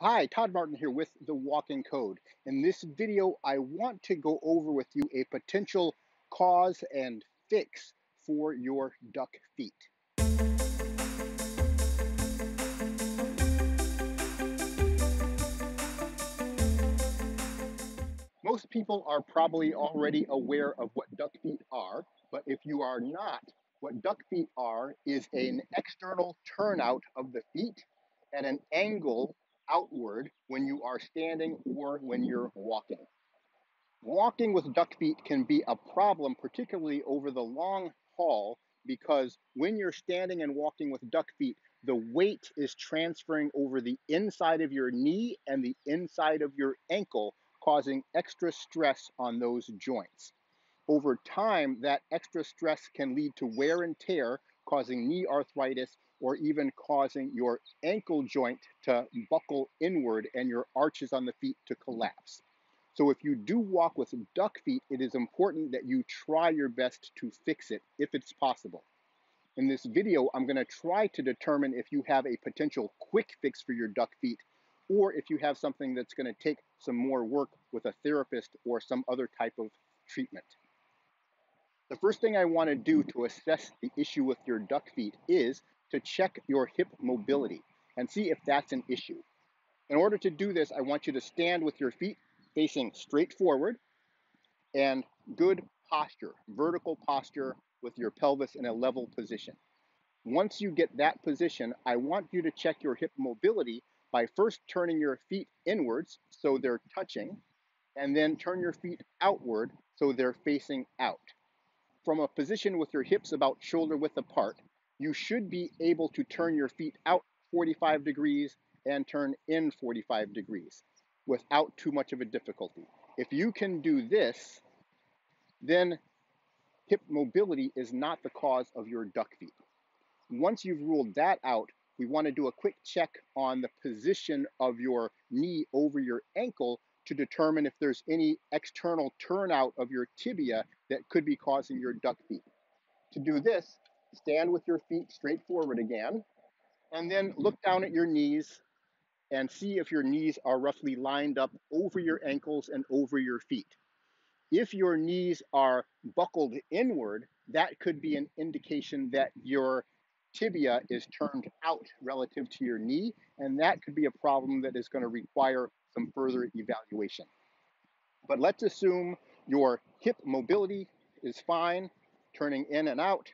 Hi, Todd Martin here with the Walking Code. In this video, I want to go over with you a potential cause and fix for your duck feet. Most people are probably already aware of what duck feet are, but if you are not, what duck feet are is an external turnout of the feet at an angle outward when you are standing or when you're walking. Walking with duck feet can be a problem, particularly over the long haul, because when you're standing and walking with duck feet, the weight is transferring over the inside of your knee and the inside of your ankle, causing extra stress on those joints. Over time, that extra stress can lead to wear and tear, causing knee arthritis or even causing your ankle joint to buckle inward and your arches on the feet to collapse. So if you do walk with duck feet, it is important that you try your best to fix it if it's possible. In this video, I'm going to try to determine if you have a potential quick fix for your duck feet, or if you have something that's going to take some more work with a therapist or some other type of treatment. The first thing I want to do to assess the issue with your duck feet is to check your hip mobility and see if that's an issue. In order to do this, I want you to stand with your feet facing straight forward and good posture, vertical posture with your pelvis in a level position. Once you get that position, I want you to check your hip mobility by first turning your feet inwards so they're touching, and then turn your feet outward so they're facing out. From a position with your hips about shoulder width apart, you should be able to turn your feet out 45 degrees and turn in 45 degrees without too much of a difficulty. If you can do this, then hip mobility is not the cause of your duck feet. Once you've ruled that out, we want to do a quick check on the position of your knee over your ankle to determine if there's any external turnout of your tibia that could be causing your duck feet. To do this, stand with your feet straight forward again, and then look down at your knees and see if your knees are roughly lined up over your ankles and over your feet. If your knees are buckled inward, that could be an indication that your tibia is turned out relative to your knee, and that could be a problem that is going to require some further evaluation. But let's assume your hip mobility is fine, turning in and out,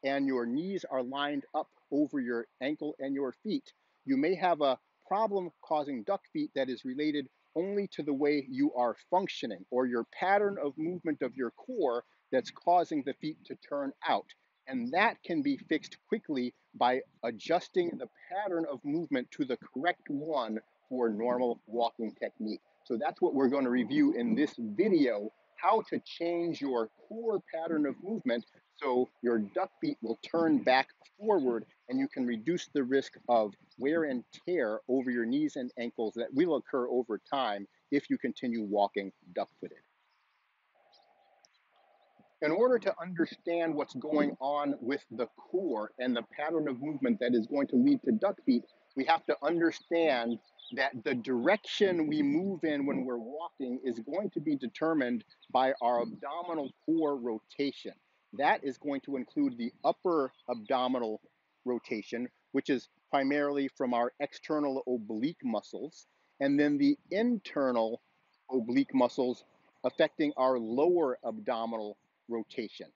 and your knees are lined up over your ankle and your feet. You may have a problem causing duck feet that is related only to the way you are functioning or your pattern of movement of your core that's causing the feet to turn out. And that can be fixed quickly by adjusting the pattern of movement to the correct one for normal walking technique. So that's what we're going to review in this video, how to change your core pattern of movement so your duck feet will turn back forward and you can reduce the risk of wear and tear over your knees and ankles that will occur over time if you continue walking duck-footed. In order to understand what's going on with the core and the pattern of movement that is going to lead to duck feet, we have to understand that the direction we move in when we're walking is going to be determined by our abdominal core rotation. That is going to include the upper abdominal rotation, which is primarily from our external oblique muscles, and then the internal oblique muscles affecting our lower abdominal rotation.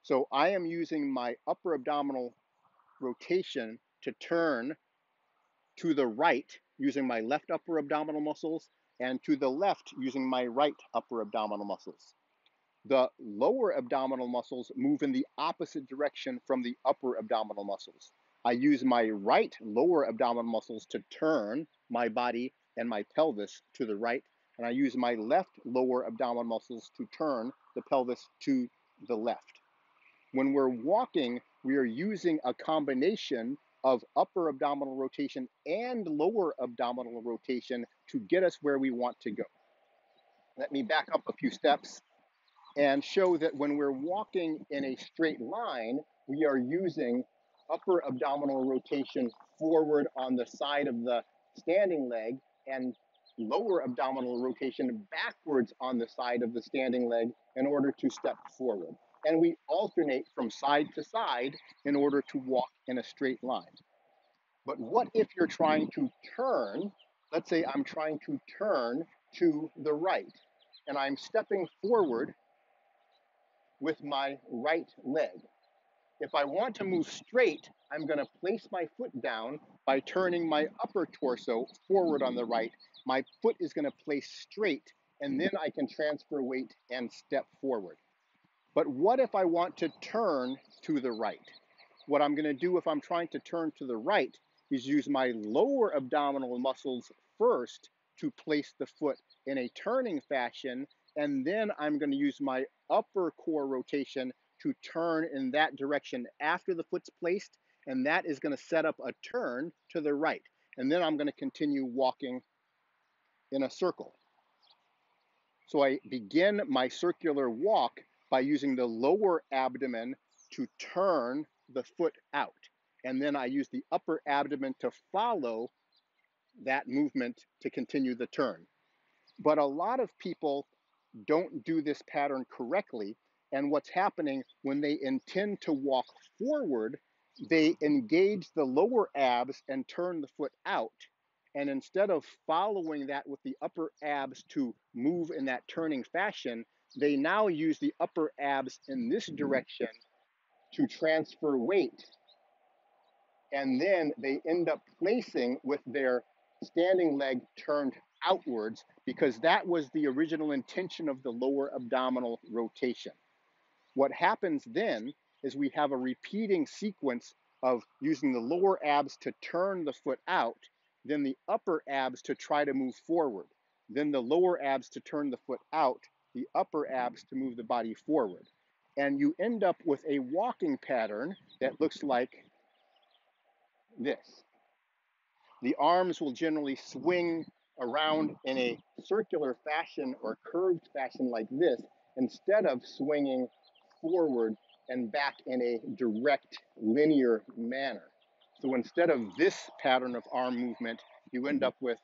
So I am using my upper abdominal rotation to turn to the right using my left upper abdominal muscles and to the left using my right upper abdominal muscles. The lower abdominal muscles move in the opposite direction from the upper abdominal muscles. I use my right lower abdominal muscles to turn my body and my pelvis to the right, and I use my left lower abdominal muscles to turn the pelvis to the left. When we're walking, we are using a combination of upper abdominal rotation and lower abdominal rotation to get us where we want to go. Let me back up a few steps and show that when we're walking in a straight line, we are using upper abdominal rotation forward on the side of the standing leg and lower abdominal rotation backwards on the side of the standing leg in order to step forward. And we alternate from side to side in order to walk in a straight line. But what if you're trying to turn? Let's say I'm trying to turn to the right, and I'm stepping forward with my right leg. If I want to move straight, I'm going to place my foot down by turning my upper torso forward on the right. My foot is going to place straight, and then I can transfer weight and step forward. But what if I want to turn to the right? What I'm going to do if I'm trying to turn to the right is use my lower abdominal muscles first to place the foot in a turning fashion, and then I'm going to use my upper core rotation to turn in that direction after the foot's placed, and that is going to set up a turn to the right. And then I'm going to continue walking in a circle. So I begin my circular walk by using the lower abdomen to turn the foot out. And then I use the upper abdomen to follow that movement to continue the turn. But a lot of people don't do this pattern correctly. And what's happening when they intend to walk forward, they engage the lower abs and turn the foot out. And instead of following that with the upper abs to move in that turning fashion, they now use the upper abs in this direction to transfer weight. And then they end up placing with their standing leg turned outwards because that was the original intention of the lower abdominal rotation. What happens then is we have a repeating sequence of using the lower abs to turn the foot out, then the upper abs to try to move forward, then the lower abs to turn the foot out, the upper abs to move the body forward. And you end up with a walking pattern that looks like this. The arms will generally swing around in a circular fashion or curved fashion like this, instead of swinging forward and back in a direct linear manner. So instead of this pattern of arm movement, you end up with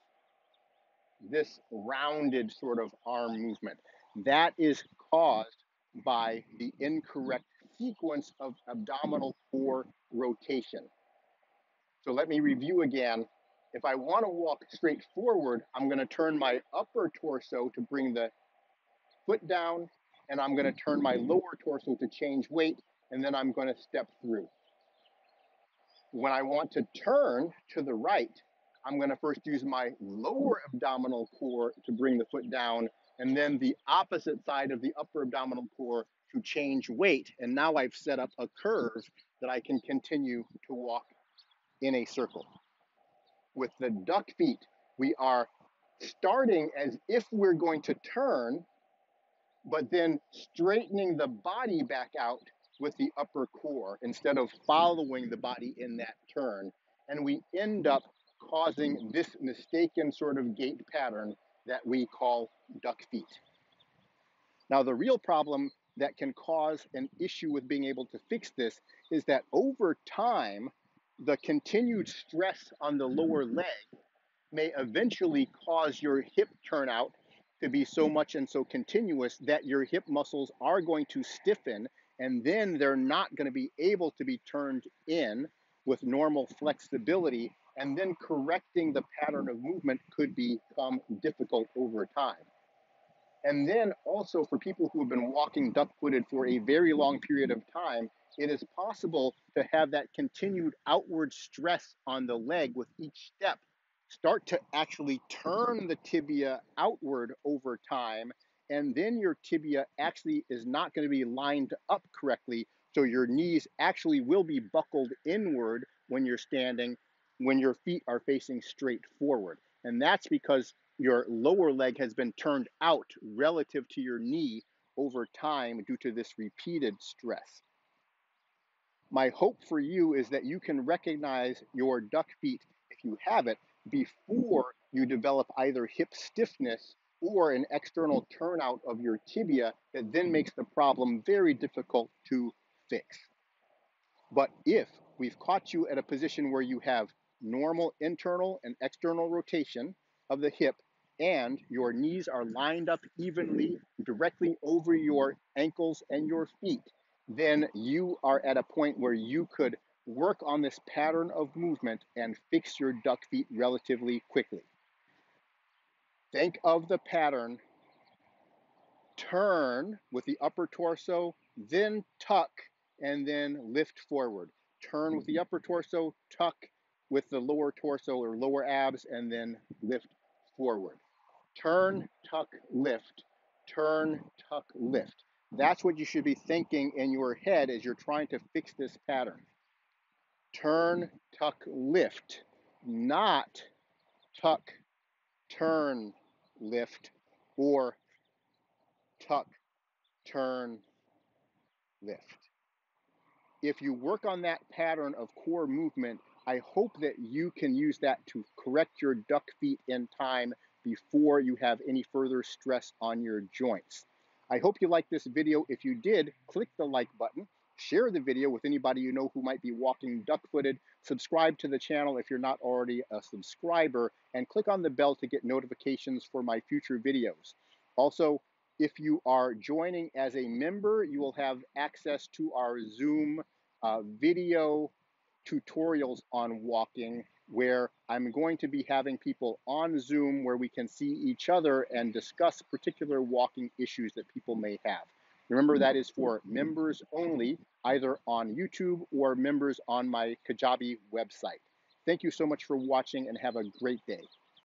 this rounded sort of arm movement. That is caused by the incorrect sequence of abdominal core rotation. So let me review again. If I want to walk straight forward, I'm going to turn my upper torso to bring the foot down, and I'm going to turn my lower torso to change weight, and then I'm going to step through. When I want to turn to the right, I'm going to first use my lower abdominal core to bring the foot down, and then the opposite side of the upper abdominal core to change weight. And now I've set up a curve that I can continue to walk in a circle. With the duck feet, we are starting as if we're going to turn, but then straightening the body back out with the upper core instead of following the body in that turn. And we end up causing this mistaken sort of gait pattern that we call duck feet. Now, the real problem that can cause an issue with being able to fix this is that over time, the continued stress on the lower leg may eventually cause your hip turnout to be so much and so continuous that your hip muscles are going to stiffen, and then they're not going to be able to be turned in with normal flexibility, and then correcting the pattern of movement could become difficult over time. And then also for people who have been walking duck-footed for a very long period of time, it is possible to have that continued outward stress on the leg with each step start to actually turn the tibia outward over time, and then your tibia actually is not going to be lined up correctly, so your knees actually will be buckled inward when you're standing, when your feet are facing straight forward. And that's because your lower leg has been turned out relative to your knee over time due to this repeated stress. My hope for you is that you can recognize your duck feet, if you have it, before you develop either hip stiffness or an external turnout of your tibia that then makes the problem very difficult to fix. But if we've caught you at a position where you have normal internal and external rotation, of the hip and your knees are lined up evenly directly over your ankles and your feet, then you are at a point where you could work on this pattern of movement and fix your duck feet relatively quickly. Think of the pattern: turn with the upper torso, then tuck, and then lift forward. Turn with the upper torso, tuck with the lower torso or lower abs, and then lift forward. Turn, tuck, lift. Turn, tuck, lift. That's what you should be thinking in your head as you're trying to fix this pattern. Turn, tuck, lift, not tuck, turn, lift, or tuck, turn, lift. If you work on that pattern of core movement, I hope that you can use that to correct your duck feet in time before you have any further stress on your joints. I hope you liked this video. If you did, click the like button, share the video with anybody you know who might be walking duck-footed, subscribe to the channel if you're not already a subscriber, and click on the bell to get notifications for my future videos. Also, if you are joining as a member, you will have access to our Zoom video tutorials on walking, where I'm going to be having people on Zoom where we can see each other and discuss particular walking issues that people may have. Remember, that is for members only, either on YouTube or members on my Kajabi website. Thank you so much for watching and have a great day.